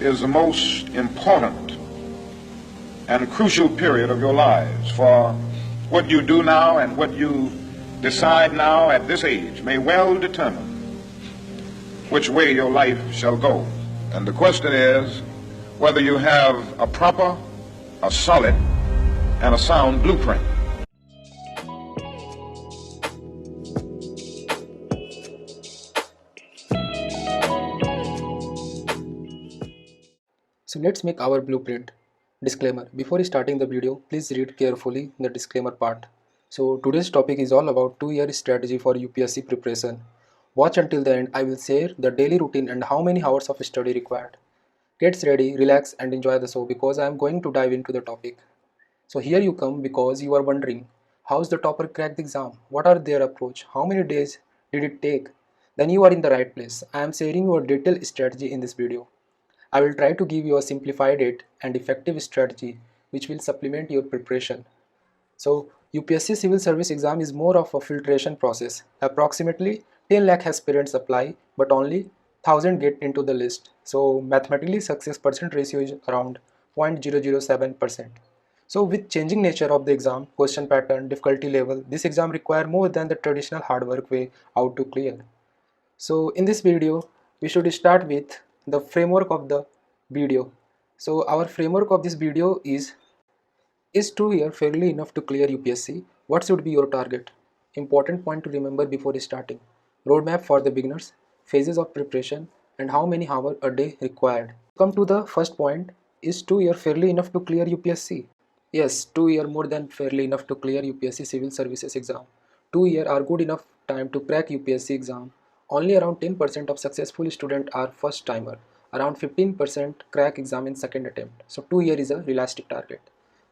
is the most important and crucial period of your lives, for what you do now and what you decide now at this age may well determine which way your life shall go. And the question is whether you have a proper, a solid, and a sound blueprint. So let's make our blueprint. Disclaimer: before starting the video, please read carefully the disclaimer part. So today's topic is all about 2-year strategy for UPSC preparation. Watch until the end. I will share the daily routine and how many hours of study required. Get ready, relax and enjoy the show because I am going to dive into the topic. So here you come because you are wondering, how's the topper crack the exam? What are their approach? How many days did it take? Then you are in the right place. I am sharing your detailed strategy in this video. I will try to give you a simplified and effective strategy which will supplement your preparation. So UPSC Civil Service exam is more of a filtration process. Approximately 10 lakh aspirants apply but only 1000 get into the list. So mathematically success percent ratio is around 0.007%. So with changing nature of the exam, question pattern, difficulty level, this exam require more than the traditional hard work way out to clear. So in this video, we should start with the framework of the video. So our framework of this video is 2 year fairly enough to clear UPSC? What should be your target? Important point to remember before starting. Roadmap for the beginners, phases of preparation, and how many hours a day required. Come to the first point, is 2 year fairly enough to clear UPSC? Yes, 2 year more than fairly enough to clear UPSC Civil Services exam. 2 year are good enough time to crack UPSC exam. Only around 10% of successful students are first timer. Around 15% crack exam in second attempt. So 2 year is a realistic target.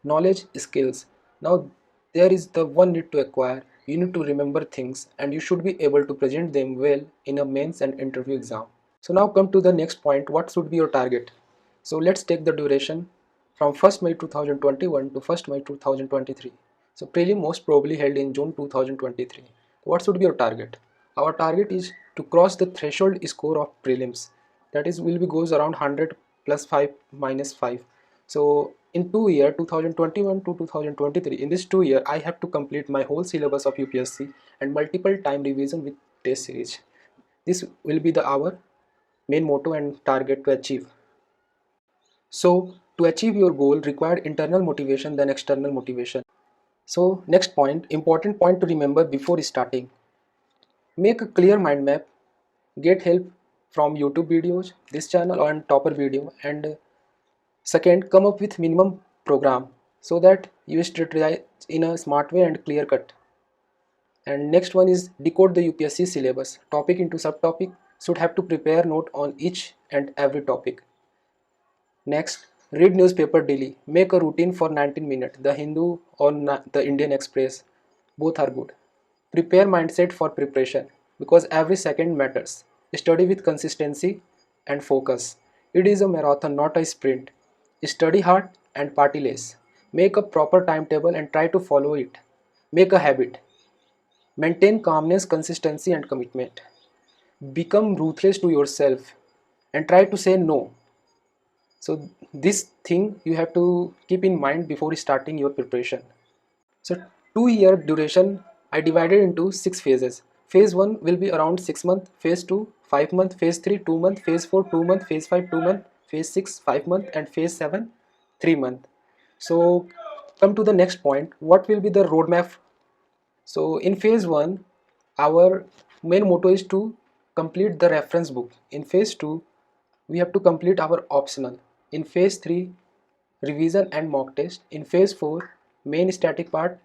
Knowledge, skills. Now there is the one need to acquire. You need to remember things and you should be able to present them well in a mains and interview exam. So now come to the next point, what should be your target? So let's take the duration from 1st May 2021 to 1st May 2023. So prelim most probably held in June 2023. What should be your target? Our target is to cross the threshold score of prelims. That is will be goes around 100 plus 5 minus 5. So in 2 year 2021 to 2023, in this 2 year I have to complete my whole syllabus of UPSC and multiple time revision with test series. This will be our main motto and target to achieve. So to achieve your goal required internal motivation than external motivation. So next point, important point to remember before starting. Make a clear mind map, get help from YouTube videos, this channel on topper video, and second, come up with minimum program so that you strategize in a smart way and clear cut. And next one is decode the UPSC syllabus, topic into subtopic, should have to prepare note on each and every topic. Next, read newspaper daily, make a routine for 19 minutes, The Hindu or the Indian Express, both are good. Prepare mindset for preparation because every second matters. Study with consistency and focus. It is a marathon, not a sprint. Study hard and party less. Make a proper timetable and try to follow it. Make a habit. Maintain calmness, consistency and commitment. Become ruthless to yourself and try to say no. So this thing you have to keep in mind before starting your preparation. So 2 year duration I divided into 6 phases. Phase 1 will be around 6 months, phase 2 5 months, phase 3 2 months, phase 4 2 months, phase 5 2 months, phase 6 5 months and phase 7 3 months. So come to the next point, what will be the roadmap? So in phase 1 our main motto is to complete the reference book. In phase 2 we have to complete our optional. In phase 3 revision and mock test. In phase 4 main static part,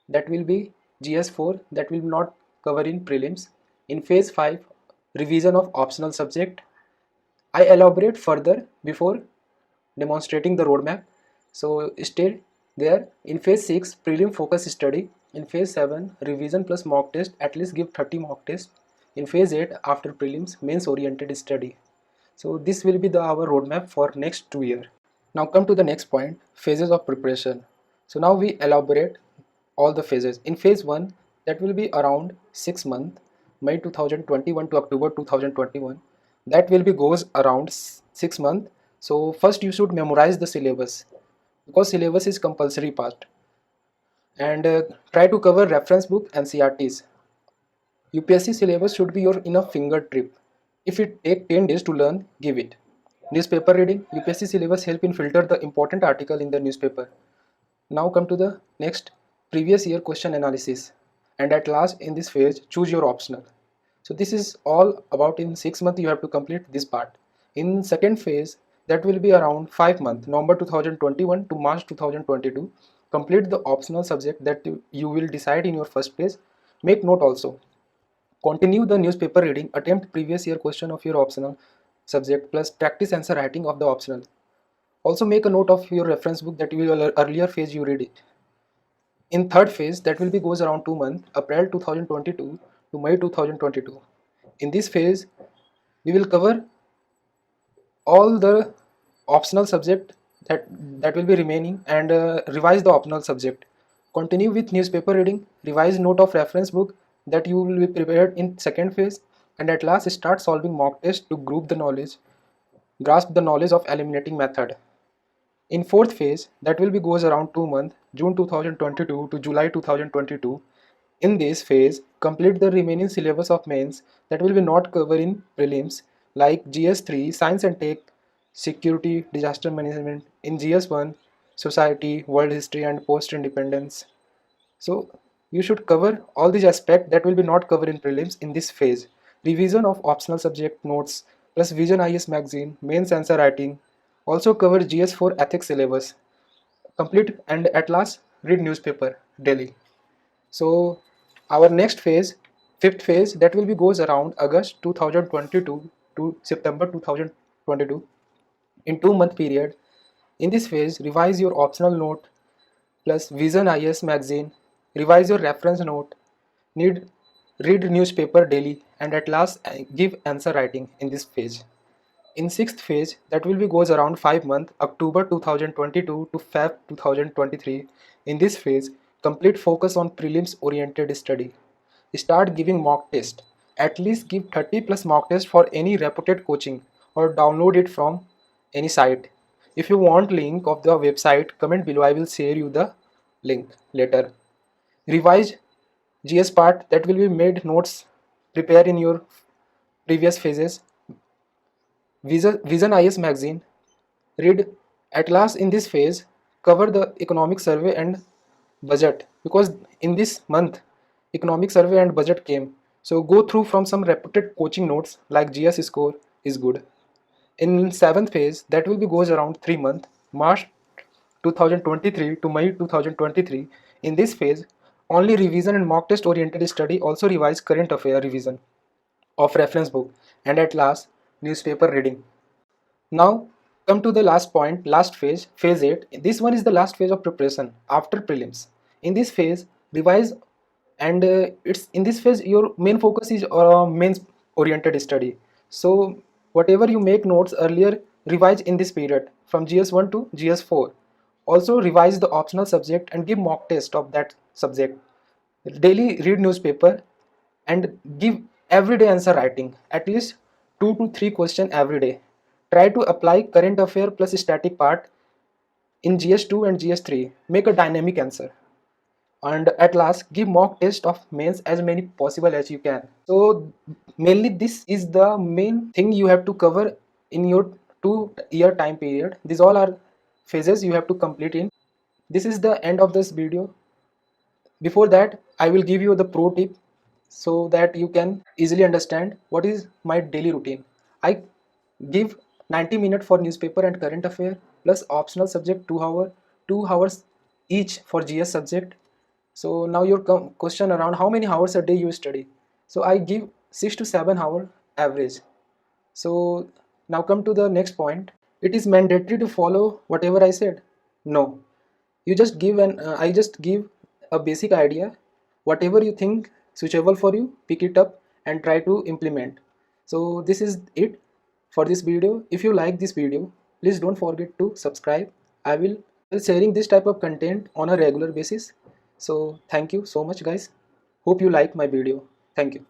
that will be GS4, that will not cover in prelims. In phase 5 revision of optional subject. I elaborate further before demonstrating the roadmap, so stay there. In phase 6 prelim focus study. In phase 7 revision plus mock test, at least give 30 mock tests. In phase 8 after prelims mains oriented study. So this will be our roadmap for next 2 years. Now come to the next point, phases of preparation. So now we elaborate all the phases. In phase 1 that will be around 6 months, May 2021 to October 2021. That will be goes around 6 months. So first you should memorize the syllabus, because syllabus is compulsory part, and try to cover reference book and CRTs. UPSC syllabus should be your enough finger trip. If it take 10 days to learn, give it. Newspaper reading. UPSC syllabus help in filter the important article in the newspaper. Now come to the next, previous year question analysis. And at last in this phase, choose your optional. So this is all about in 6 months you have to complete this part. In second phase, that will be around 5 months, November 2021 to March 2022. Complete the optional subject that you will decide in your first phase. Make note also. Continue the newspaper reading, attempt previous year question of your optional subject plus practice answer writing of the optional. Also make a note of your reference book that you will earlier phase you read it. In third phase, that will be goes around 2 months, April 2022 to May 2022. In this phase, we will cover all the optional subject that will be remaining, and revise the optional subject. Continue with newspaper reading, revise note of reference book that you will be prepared in second phase, and at last start solving mock test to group the knowledge, grasp the knowledge of eliminating method. In fourth phase, that will be goes around 2 months, June 2022 to July 2022. In this phase, complete the remaining syllabus of mains that will be not covered in prelims, like GS3, Science and Tech, Security, Disaster Management, in GS1, Society, World History and Post-Independence. So you should cover all these aspects that will be not covered in prelims in this phase. Revision of optional subject notes plus Vision IS magazine, mains answer writing. Also cover GS4 ethics syllabus. Complete and at last read newspaper daily. So our next phase, fifth phase, that will be goes around August 2022 to September 2022. In 2 month period. In this phase, revise your optional note plus Vision IS magazine, revise your reference note, need read newspaper daily, and at last give answer writing in this phase. In sixth phase, that will be goes around 5 months, October 2022 to Feb 2023. In this phase, complete focus on prelims oriented study. Start giving mock test. At least give 30 plus mock test for any reputed coaching, or download it from any site. If you want link of the website, comment below. I will share you the link later. Revise GS part that will be made notes prepare in your previous phases. Vision IS magazine, read at last in this phase, cover the economic survey and budget, because in this month economic survey and budget came. So go through from some reputed coaching notes like GS score is good. In seventh phase, that will be goes around 3 months, March 2023 to May 2023. In this phase, only revision and mock test oriented study, also revise current affair revision of reference book, and at last newspaper reading. Now come to the last point, last phase, phase 8. This one is the last phase of preparation after prelims. In this phase, revise, and it's in this phase your main focus is mains oriented study. So whatever you make notes earlier, revise in this period from GS1 to GS4. Also revise the optional subject and give mock test of that subject. Daily read newspaper and give everyday answer writing, at least 2 to 3 questions every day. Try to apply current affair plus static part in GS2 and GS3. Make a dynamic answer. And at last, give mock test of mains as many possible as you can. So mainly this is the main thing you have to cover in your 2 year time period. These all are phases you have to complete in. This is the end of this video. Before that, I will give you the pro tip so that you can easily understand what is my daily routine. I give 90 minutes for newspaper and current affair plus optional subject 2 hours each for GS subject. So now your question around how many hours a day you study. So I give 6 to 7 hour average. So now come to the next point. It is mandatory to follow whatever I said? No. You just give I just give a basic idea. Whatever you think suitable for you, pick it up and try to implement. So this is it for this video. If you like this video, please don't forget to subscribe. I will be sharing this type of content on a regular basis. So thank you so much guys. Hope you like my video. Thank you.